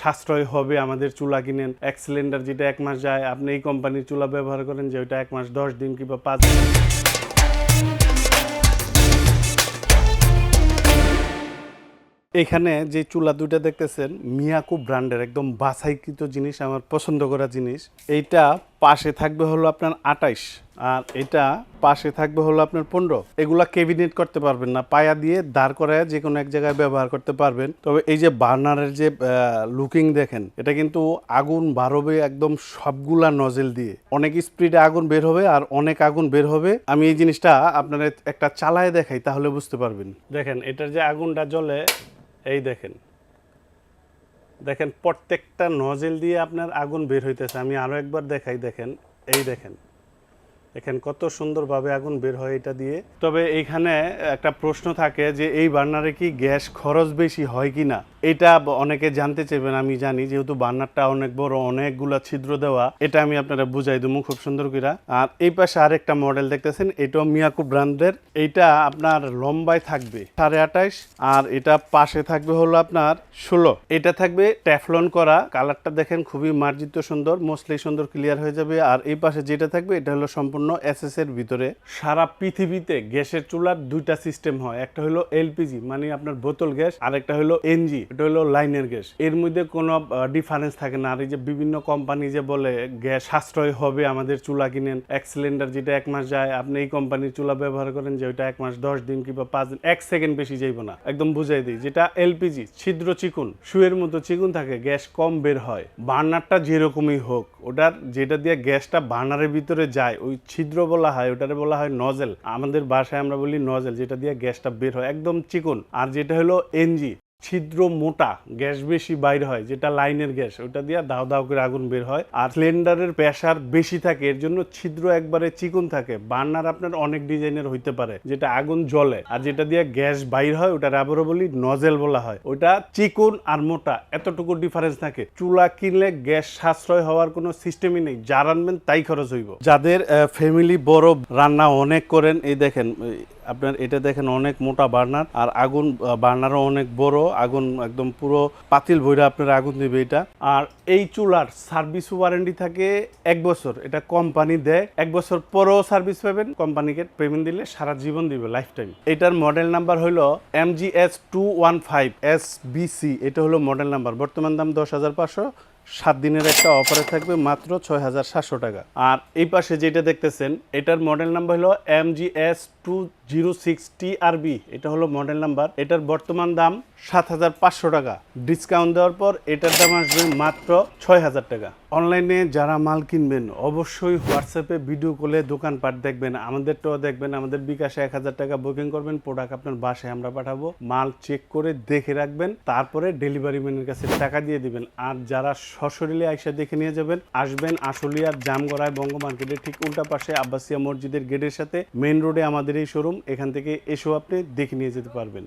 সাশ্রয় হবে আমাদের চুলা কিনেন, এক সিলিন্ডার যেটা 1 মাস যায়, আপনি এই কোম্পানির চুলা ব্যবহার করেন যে ওইটা 1 মাস 10 দিন কিংবা 5 দিন। এখানে যে চুলা দুইটা দেখতেছেন মিয়াকো ব্র্যান্ডের একদম বাছাইকৃত জিনিস, আমার পছন্দ করা জিনিস। এইটা পাশে থাকবে হলো আপনার 28 আর এটা পাশে থাকবে হলো আপনার 15। এগুলা ক্যাবিনেট করতে পারবেন না, পায়া দিয়ে দাঁড় করায় যে কোনো এক জায়গায় ব্যবহার করতে পারবেন। তবে এই যে বার্নারের যে লুকিং দেখেন, এটা কিন্তু আগুন বার হবে একদম সবগুলা নজেল দিয়ে, অনেক স্পিডে আগুন বের হবে আর অনেক আগুন বের হবে। আমি এই জিনিসটা আপনারা একটা চালায় দেখাই তাহলে বুঝতে পারবেন। দেখেন এটার যে আগুনটা জ্বলে, এই দেখেন দেখেন প্রত্যেকটা নজেল দিয়ে আপনার আগুন বের হইতেছে। আমি আরো একবার দেখাই, দেখেন এই দেখেন দেখেন কত সুন্দরভাবে আগুন বের হয় এটা দিয়ে। তবে এইখানে একটা প্রশ্ন থাকে যে এই বার্নারে কি গ্যাস খরচ বেশি হয় কি না, এটা অনেকে জানতে চাইবেন। আমি জানি যেহেতু বার্নারটা অনেক বড়, অনেকগুলা ছিদ্র দেওয়া, এটা আমি আপনারা বুঝাই দেবো খুব সুন্দর করে। আর এই পাশে আরেকটা মডেল দেখতেছেন, এটাও মিয়াকো ব্র্যান্ডের। এইটা আপনার লম্বায় থাকবে 28.5 আর এটা পাশে থাকবে হলো আপনার 16। এটা থাকবে ট্যাফলন করা, কালারটা দেখেন খুবই মার্জিত সুন্দর, মোস্টলি সুন্দর ক্লিয়ার হয়ে যাবে। আর এই পাশে যেটা থাকবে এটা হলো সম্পূর্ণ এসএস এর ভিতরে। সারা পৃথিবীতে গ্যাসের চুলার দুইটা সিস্টেম হয়, একটা হলো এলপিজি মানে আপনার বোতল গ্যাস, আর একটা হলো এনজি, এটা হলো লাইনের গ্যাস। এর মধ্যে কোনো ডিফারেন্স থাকে না। আর এই যে বিভিন্ন কোম্পানি যে বলে গ্যাস সাশ্রয় হবে আমাদের চুলা কিনেন, এক সিলিন্ডার যেটা 1 মাস যায়, আপনি এই কোম্পানির চুলা ব্যবহার করেন যে ওইটা 1 মাস 10 দিন কিংবা 5 দিন, 1 সেকেন্ড বেশি যাইব না। একদম বুঝাই দিই, যেটা এলপিজি ছিদ্র চিকুন, শুয়ের মতো চিকুন থাকে, গ্যাস কম বের হয়। বার্নারটা যেরকমই হোক, ওটার যেটা দিয়ে গ্যাসটা বার্নারের ভিতরে যায় ওই ছিদ্র বলা হয়, ওটারে বলা হয় নজেল। আমাদের ভাষায় আমরা বলি নজেল, যেটা দিয়ে গ্যাসটা বের হয় একদম চিকন। আর যেটা হলো এনজি, ছিদ্র মোটা, গ্যাস বেশি বাইর হয়, যেটা লাইনের গ্যাস, ওটা দিয়ে দাও দাও করে আগুন বের হয়। আর সিলিন্ডারের প্রেসার বেশি থাকে, এর জন্য ছিদ্র একবারে চিকন থাকে। বার্নার আপনার অনেক ডিজাইনের হইতে পারে, যেটা আগুন জ্বলে। আর যেটা দিয়ে গ্যাস বাইর হয় ওটা আবারও বলি নজেল বলা হয়, ওটা চিকন আর মোটা, এতটুকু ডিফারেন্স থাকে। চুলা কিনলে গ্যাস সাশ্রয় হওয়ার কোনো সিস্টেমই নেই, যা রানবেন তাই খরচ হইব। যাদের ফ্যামিলি বড়, রান্না অনেক করেন, এই দেখেন আপনার এটা দেখেন অনেক মোটা বার্নার, আর আগুন বার্নারও অনেক বড়, আগুন একদম পুরো পাতিল ভইরা আপনার আগুন দিবে এটা। আর এই চুলার সার্ভিস ওয়ারেন্টি থাকে 1 বছর, এটা কোম্পানি দেয়। 1 বছর পরেও সার্ভিস পাবেন, কোম্পানিকে পেমেন্ট দিলে সারা জীবন দিবে, লাইফ টাইম। এটার মডেল নাম্বার হলো MGS215 SBC, এটা হলো মডেল নাম্বার। বর্তমান দাম 10,500, 7 দিনের একটা অফারে থাকবে মাত্র 6,700 টাকা। আর এই পাশে যেটা দেখতেছেন এটার মডেল নাম্বার হলো MGS206 TRB, এটা হলো মডেল নাম্বার। এটার বর্তমান দাম 7,500 টাকা, ডিসকাউন্ট দেওয়ার পর এটার দাম আসবে মাত্র 6,000 টাকা। অনলাইনে যারা মাল কিনবেন অবশ্যই হোয়াটসঅ্যাপে ভিডিও কলে দোকানপাট দেখবেন, আমাদেরটাও দেখবেন। আমাদের বিকাশে 1,000 টাকা বুকিং করবেন, প্রোডাক্ট আপনার বাসায় আমরা পাঠাবো। মাল চেক করে দেখে রাখবেন, তারপরে ডেলিভারি ম্যানের কাছে টাকা দিয়ে দিবেন। আর যারা সশরীরে আইসা দেখে নিয়ে যাবেন, আসবেন আশুলিয়ার জামগড়ায় বঙ্গ মার্কেটের ঠিক উল্টা পাশে আব্বাসিয়া মসজিদের গেটের সাথে মেইন রোডে আমাদের এই শোরুম। এখান থেকে এসেও আপনি দেখে নিয়ে যেতে পারবেন।